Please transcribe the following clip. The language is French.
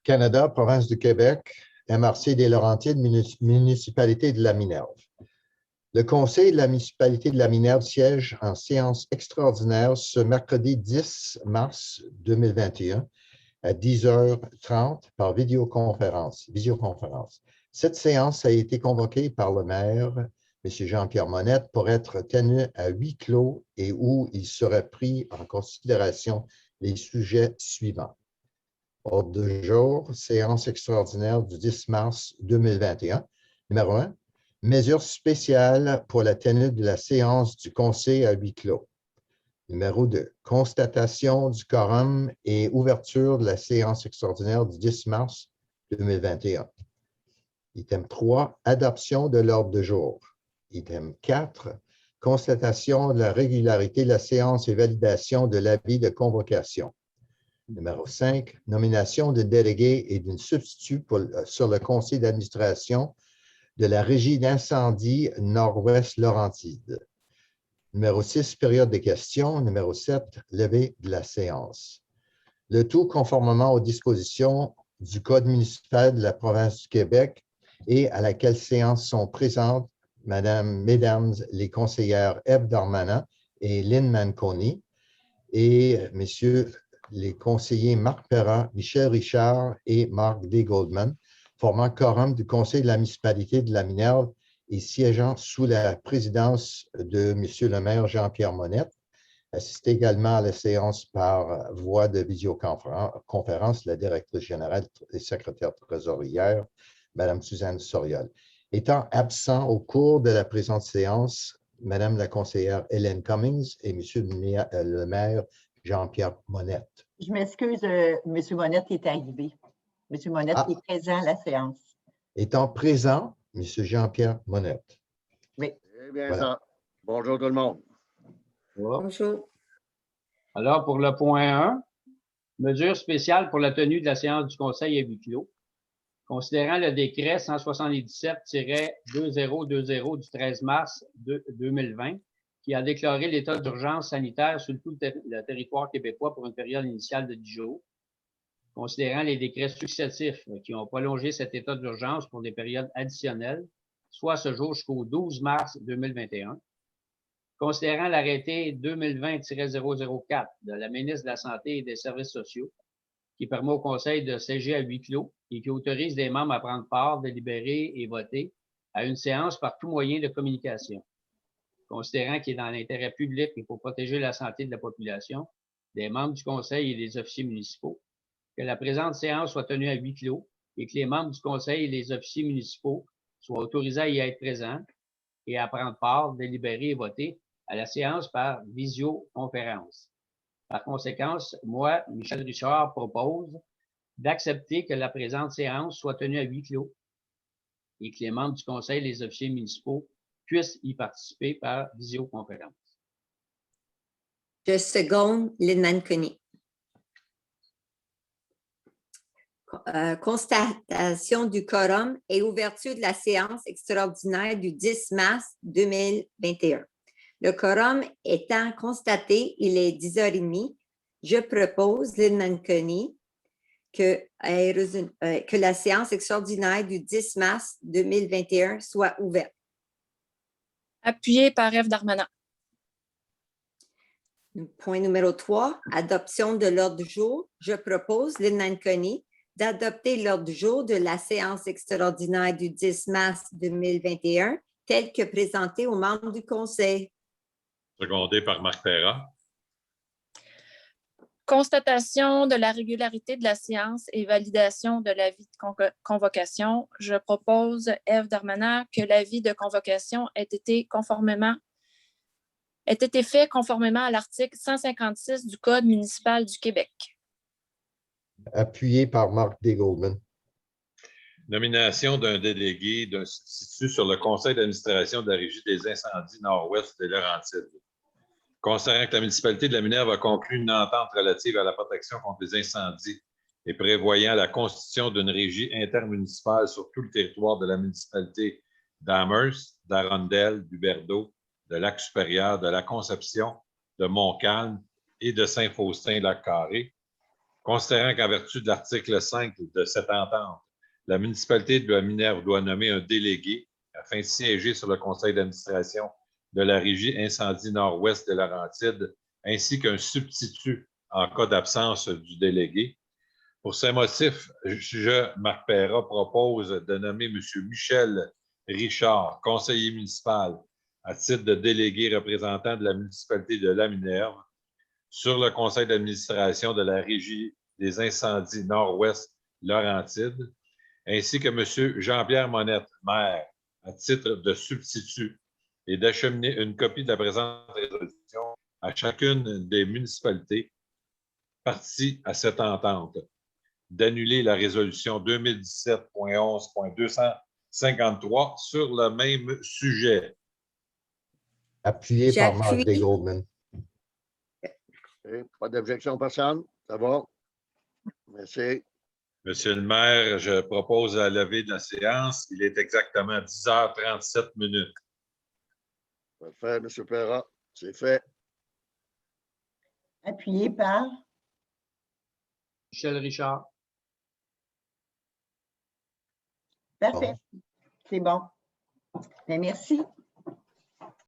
Canada, province du Québec, MRC des Laurentides, municipalité de la Minerve. Le Conseil de la municipalité de la Minerve siège en séance extraordinaire ce mercredi 10 mars 2021 à 10h30 par visioconférence. Cette séance a été convoquée par le maire, M. Jean-Pierre Monette, pour être tenue à huis clos et où il serait pris en considération les sujets suivants. Ordre du jour, séance extraordinaire du 10 mars 2021. Numéro 1, mesures spéciales pour la tenue de la séance du Conseil à huis clos. Numéro 2, constatation du quorum et ouverture de la séance extraordinaire du 10 mars 2021. Item 3, adoption de l'ordre du jour. Item 4, constatation de la régularité de la séance et validation de l'avis de convocation. Numéro 5, nomination de délégués et d'une substitut sur le conseil d'administration de la Régie d'incendie Nord-Ouest Laurentide. Numéro 6, période des questions. Numéro 7, levée de la séance. Le tout conformément aux dispositions du Code municipal de la province du Québec et à laquelle séance sont présentes mesdames les conseillères Ève Darmanin et Lynn Manconi et messieurs les conseillers Marc Perra, Michel Richard et Marc D. Goldman, formant quorum du Conseil de la municipalité de la Minerve et siégeant sous la présidence de M. le maire Jean-Pierre Monette. Assiste également à la séance par voie de visioconférence la directrice générale et secrétaire trésorière, Mme Suzanne Soriol. Étant absent au cours de la présente séance, Mme la conseillère Hélène Cummings et M. le maire Jean-Pierre Monette. Je m'excuse, M. Monette est arrivé. M. Monette est présent à la séance. Étant présent, M. Jean-Pierre Monette. Oui. Eh bien, voilà. Ça. Bonjour tout le monde. Bonjour. Alors, pour le point 1, mesure spéciale pour la tenue de la séance du Conseil à huis clos. Considérant le décret 177-2020 du 13 mars 2020, qui a déclaré l'état d'urgence sanitaire sur tout le territoire québécois pour une période initiale de 10 jours, considérant les décrets successifs qui ont prolongé cet état d'urgence pour des périodes additionnelles, soit ce jour jusqu'au 12 mars 2021, considérant l'arrêté 2020-004 de la ministre de la Santé et des Services sociaux, qui permet au Conseil de siéger à huis clos et qui autorise les membres à prendre part, délibérer et voter à une séance par tout moyen de communication. Considérant qu'il est dans l'intérêt public et pour protéger la santé de la population, des membres du Conseil et des officiers municipaux, que la présente séance soit tenue à huis clos et que les membres du Conseil et les officiers municipaux soient autorisés à y être présents et à prendre part, délibérer et voter à la séance par visioconférence. Par conséquent, moi, Michel Richard, propose d'accepter que la présente séance soit tenue à huis clos et que les membres du Conseil et les officiers municipaux puissent y participer par visioconférence. Je seconde Lynn Manconi. Constatation du quorum et ouverture de la séance extraordinaire du 10 mars 2021. Le quorum étant constaté, il est 10h30. Je propose, Lynn Manconi, que la séance extraordinaire du 10 mars 2021 soit ouverte. Appuyé par Ève Darmanin. Point numéro 3, adoption de l'ordre du jour. Je propose, Lynn Manconi, d'adopter l'ordre du jour de la séance extraordinaire du 10 mars 2021 tel que présenté aux membres du Conseil. Secondé par Marc Perra. Constatation de la régularité de la séance et validation de l'avis de convocation. Je propose, Ève Darmanin, que l'avis de convocation ait été fait conformément à l'article 156 du Code municipal du Québec. Appuyé par Marc D. Goldman. Nomination d'un délégué d'un substitut sur le conseil d'administration de la Régie des incendies Nord-Ouest de Laurentides. Considérant que la municipalité de la Minerve a conclu une entente relative à la protection contre les incendies et prévoyant la constitution d'une régie intermunicipale sur tout le territoire de la municipalité d'Amherst, d'Arundel, du Berdeau, de Lac-Supérieur, de la Conception, de Montcalm et de Saint-Faustin-Lac-Carré, Considérant qu'en vertu de l'article 5 de cette entente, la municipalité de la Minerve doit nommer un délégué afin de siéger sur le conseil d'administration de la Régie Incendie Nord-Ouest de Laurentides, ainsi qu'un substitut en cas d'absence du délégué. Pour ces motifs, je, Marc Perra, propose de nommer M. Michel Richard, conseiller municipal, à titre de délégué représentant de la municipalité de la Minerve sur le conseil d'administration de la Régie des incendies Nord-Ouest Laurentides, ainsi que M. Jean-Pierre Monette, maire, à titre de substitut, et d'acheminer une copie de la présente résolution à chacune des municipalités parties à cette entente, d'annuler la résolution 2017.11.253 sur le même sujet. Appuyé par Marc J'appuie. D. Goldman. OK. Pas d'objection, personne? Ça va? Merci. Monsieur le maire, je propose la levée de la séance. Il est exactement 10h37 minutes. Parfait, M. Perra. C'est fait. Appuyé par Michel Richard. Parfait. C'est bon. Bien, merci.